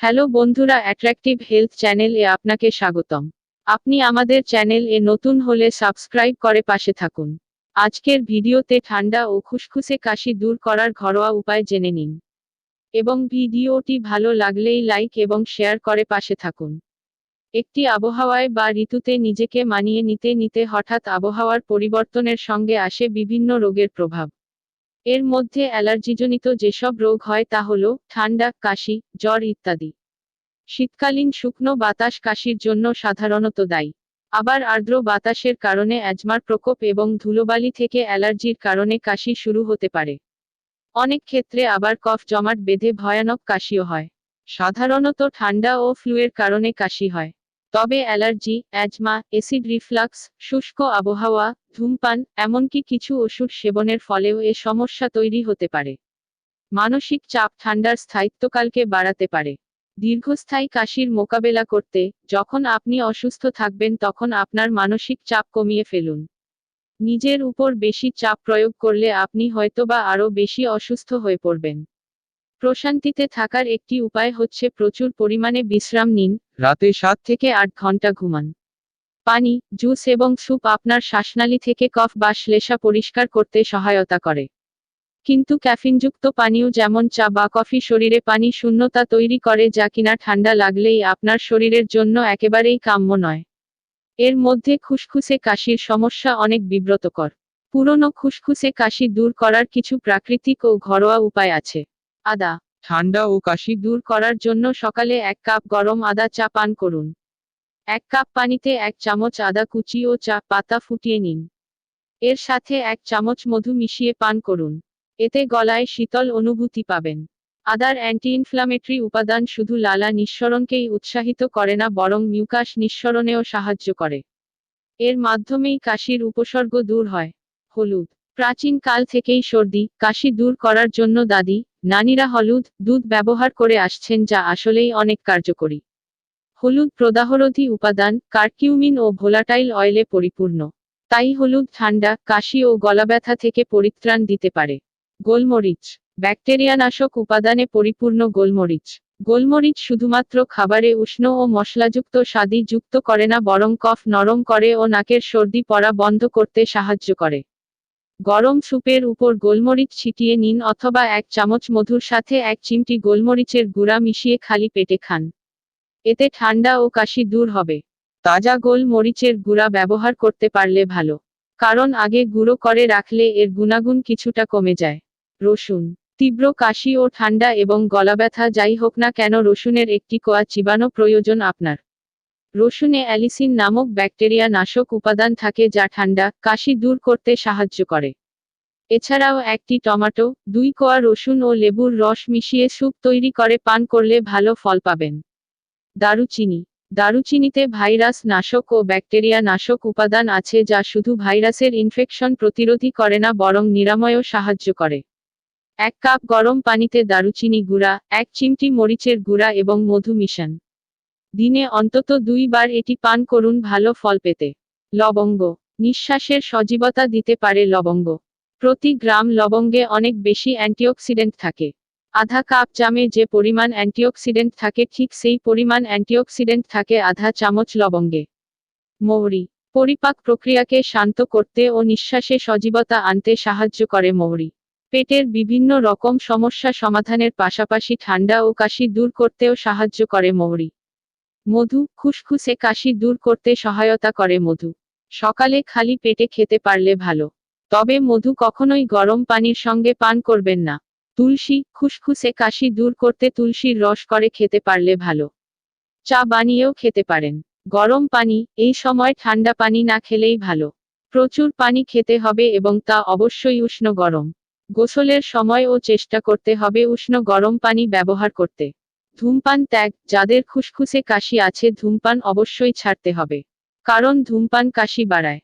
Hello বন্ধুরা, attractive health channel এ আপনাকে স্বাগতম। আপনি আমাদের চ্যানেল এ নতুন হলে সাবস্ক্রাইব করে পাশে থাকুন। আজকের ভিডিওতে ঠান্ডা ও খুসখুসে কাশি দূর করার ঘরোয়া উপায় জেনে নিন, এবং ভিডিওটি ভালো লাগলেই লাইক এবং শেয়ার করে পাশে থাকুন। একটি আবহাওয়ায় বা ঋতুতে নিজেকে মানিয়ে নিতে নিতে হঠাৎ আবহাওয়ার পরিবর্তনের সঙ্গে আসে বিভিন্ন রোগের প্রভাব। এর মধ্যে অ্যালার্জিজনিত যেসব রোগ হয় তা হল ঠান্ডা, কাশি, জ্বর ইত্যাদি। শীতকালীন শুকনো বাতাস কাশির জন্য সাধারণত দায়ী। আবার আর্দ্র বাতাসের কারণে অ্যাজমার প্রকোপ এবং ধুলোবালি থেকে অ্যালার্জির কারণে কাশি শুরু হতে পারে। অনেক ক্ষেত্রে আবার কফ জমাট বেঁধে ভয়ানক কাশিও হয়। সাধারণত ঠান্ডা ও ফ্লুয়ের কারণে কাশি হয়। তবে অ্যালার্জি, অ্যাজমা, অ্যাসিড রিফ্লাক্স, শুষ্ক আবহাওয়া, ধূমপান, এমনকি কিছু ওষুধ সেবনের ফলেও এ সমস্যা তৈরি হতে পারে। মানসিক চাপ ঠান্ডার স্থায়িত্বকালকে বাড়াতে পারে। দীর্ঘস্থায়ী কাশির মোকাবেলা করতে, যখন আপনি অসুস্থ থাকবেন তখন আপনার মানসিক চাপ কমিয়ে ফেলুন। নিজের উপর বেশি চাপ প্রয়োগ করলে আপনি হয়তোবা আরও বেশি অসুস্থ হয়ে পড়বেন। প্রশান্তিতে থাকার একটি উপায় হচ্ছে প্রচুর পরিমাণে বিশ্রাম নিন, রাতে 7 থেকে 8 ঘন্টা ঘুমান। পানি, জুস এবং স্যুপ আপনার শ্বাসনালী থেকে কফ বা শ্লেষ্মা পরিষ্কার করতে সহায়তা করে। কিন্তু ক্যাফিনযুক্ত পানীয় যেমন চা বা কফি শরীরে পানি শূন্যতা তৈরি করে, যা কিনা ঠান্ডা লাগলেই আপনার শরীরের জন্য একেবারেই কাম্য নয়। এর মধ্যে খুসখুসে কাশির সমস্যা অনেক বিব্রতকর। পুরনো খুসখুসে কাশি দূর করার কিছু প্রাকৃতিক ও ঘরোয়া উপায় আছে। আদা। ঠান্ডা ও কাশি দূর করার জন্য সকালে 1 কাপ গরম আদা চা পান করুন। 1 কাপ পানিতে 1 চামচ আদা কুচি ও চা পাতা ফুটিয়ে নিন। এর সাথে 1 চামচ মধু মিশিয়ে পান করুন। এতে গলায় শীতল অনুভূতি পাবেন। আদার অ্যান্টি ইনফ্লামেটরি উপাদান শুধু লালা নিঃসরণকেই উৎসাহিত করে না, বরং মিউকাস নিঃসরণেও সাহায্য করে। এর মাধ্যমেই কাশির উপসর্গ দূর হয়। হলুদ। প্রাচীন কাল থেকেই সর্দি, কাশি দূর করার জন্য দাদি, নানীরা হলুদ, দুধ ব্যবহার করে আসছেন, যা আসলেই অনেক কার্যকরী। হলুদ প্রদাহরোধী উপাদান, কারকিউমিন ও ভোলাটাইল অয়েলে পরিপূর্ণ। তাই হলুদ ঠান্ডা, কাশি ও গলাব্যথা থেকে পরিত্রাণ দিতে পারে। গোলমরিচ। ব্যাকটেরিয়ানাশক উপাদানে পরিপূর্ণ গোলমরিচ। গোলমরিচ শুধুমাত্র খাবারে উষ্ণ ও মশলাযুক্ত স্বাদই যুক্ত করে না, বরং কফ নরম করে ও নাকের সর্দি পড়া বন্ধ করতে সাহায্য করে। গরম স্যুপের উপর গোলমরিচ ছিটিয়ে নিন, অথবা 1 চামচ মধুর সাথে 1 চিমটি গোলমরিচের গুঁড়া মিশিয়ে খালি পেটে খান। এতে ঠান্ডা ও কাশি দূর হবে। তাজা গোলমরিচের গুঁড়া ব্যবহার করতে পারলে ভালো, কারণ আগে গুঁড়ো করে রাখলে এর গুণাগুণ কিছুটা কমে যায়। রসুন। তীব্র কাশি ও ঠান্ডা এবং গলাব্যথা যাই হোক না কেন, রসুনের একটি কোয়া চিবানো প্রয়োজন আপনার। রসুনে অ্যালিসিন নামক ব্যাকটেরিয়া নাশক উপাদান থাকে, যা ঠান্ডা, কাশি দূর করতে সাহায্য করে। এছাড়াও 1টি টমেটো, 2 কোয়া রসুন ও লেবুর রস মিশিয়ে স্যুপ তৈরি করে পান করলে ভালো ফল পাবেন। দারুচিনি। দারুচিনিতে ভাইরাস নাশক ও ব্যাকটেরিয়া নাশক উপাদান আছে, যা শুধু ভাইরাসের ইনফেকশন প্রতিরোধী করে না, বরং নিরাময়েও সাহায্য করে। 1 কাপ গরম পানিতে দারুচিনি গুঁড়া, 1 চিমটি মরিচের গুঁড়া এবং মধু মিশান। দিনে অন্তত 2 বার এটি পান করুন ভালো ফল পেতে। লবঙ্গ। নিঃশ্বাসের সজীবতা দিতে পারে লবঙ্গ। প্রতি গ্রাম লবঙ্গে অনেক বেশি অ্যান্টিঅক্সিডেন্ট থাকে। আধা কাপ জামে যে পরিমাণ অ্যান্টিঅক্সিডেন্ট থাকে, ঠিক সেই পরিমাণ অ্যান্টিঅক্সিডেন্ট থাকে আধা চামচ লবঙ্গে। মৌরি। পরিপাক প্রক্রিয়াকে শান্ত করতে ও নিঃশ্বাসে সজীবতা আনতে সাহায্য করে মৌরি। পেটের বিভিন্ন রকম সমস্যা সমাধানের পাশাপাশি ঠান্ডা ও কাশি দূর করতেও সাহায্য করে মৌরি। মধু। খুসখুসে কাশি দূর করতে সহায়তা করে মধু। সকালে খালি পেটে খেতে পারলে ভালো, তবে মধু কখনোই গরম পানির সঙ্গে পান করবেন না। তুলসী। খুসখুসে কাশি দূর করতে তুলসীর রস করে খেতে পারলে ভালো। চা বানিয়েও খেতে পারেন। গরম পানি। এই সময় ঠান্ডা পানি না খেলেই ভালো। প্রচুর পানি খেতে হবে এবং তা অবশ্যই উষ্ণ গরম। গোসলের সময়ও চেষ্টা করতে হবে উষ্ণ গরম পানি ব্যবহার করতে। ধূমপান ত্যাগ। যাদের খুসখুসে কাশি আছে, ধূমপান অবশ্যই ছাড়তে হবে, কারণ ধূমপান কাশি বাড়ায়।